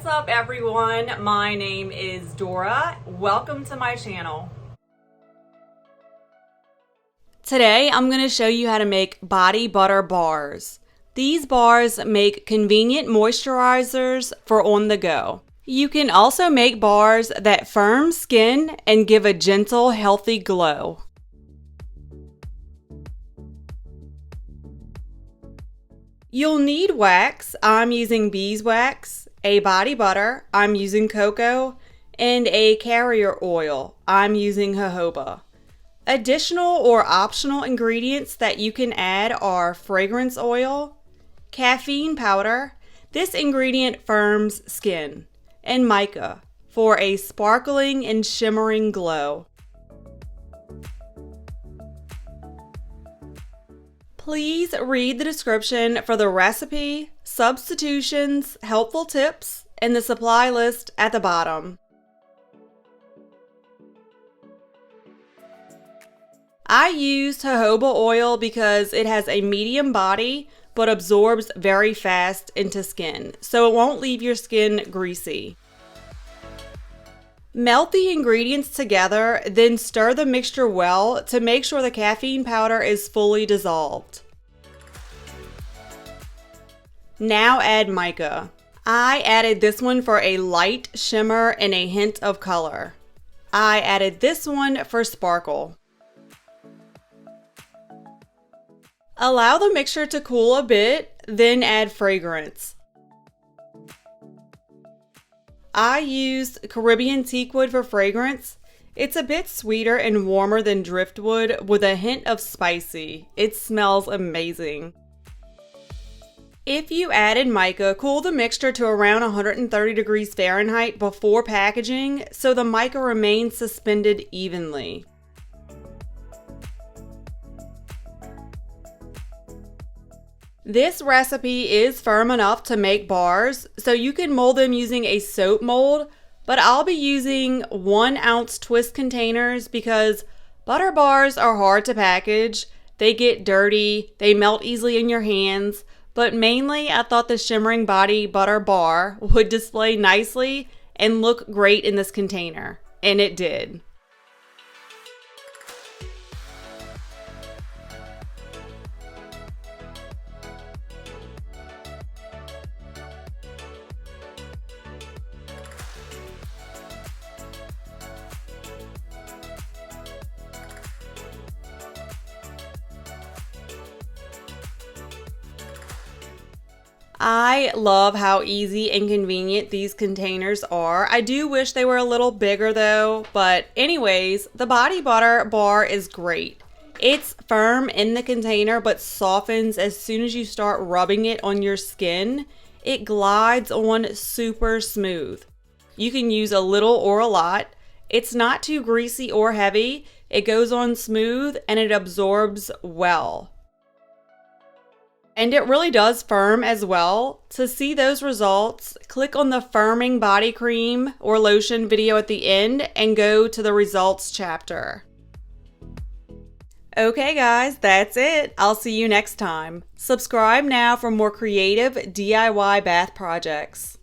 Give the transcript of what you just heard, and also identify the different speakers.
Speaker 1: up everyone? My name is Dora. Welcome to my channel. Today I'm going to show you how to make body butter bars. These bars make convenient moisturizers for on the go. You can also make bars that firm skin and give a gentle, healthy glow. You'll need wax. I'm using beeswax, a body butter, I'm using cocoa, and a carrier oil. I'm using jojoba. Additional or optional ingredients that you can add are fragrance oil, caffeine powder, this ingredient firms skin, and mica for a sparkling and shimmering glow. Please read the description for the recipe, substitutions, helpful tips, and the supply list at the bottom. I used jojoba oil because it has a medium body but absorbs very fast into skin, so it won't leave your skin greasy. Melt the ingredients together, then stir the mixture well to make sure the caffeine powder is fully dissolved. Now add mica. I added this one for a light shimmer and a hint of color. I added this one for sparkle. Allow the mixture to cool a bit, then add fragrance. I used Caribbean teakwood for fragrance. It's a bit sweeter and warmer than driftwood with a hint of spicy. It smells amazing. If you added mica, cool the mixture to around 130 degrees Fahrenheit before packaging so the mica remains suspended evenly. This recipe is firm enough to make bars, so you can mold them using a soap mold, but I'll be using 1 ounce twist containers because butter bars are hard to package. They get dirty, they melt easily in your hands, but mainly I thought the shimmering body butter bar would display nicely and look great in this container, and it did. I love how easy and convenient these containers are. I do wish they were a little bigger though, but anyways, the body butter bar is great. It's firm in the container but softens as soon as you start rubbing it on your skin. It glides on super smooth. You can use a little or a lot. It's not too greasy or heavy. It goes on smooth and it absorbs well. And it really does firm as well. To see those results, click on the firming body cream or lotion video at the end and go to the results chapter. Okay guys, that's it. I'll see you next time. Subscribe now for more creative DIY bath projects.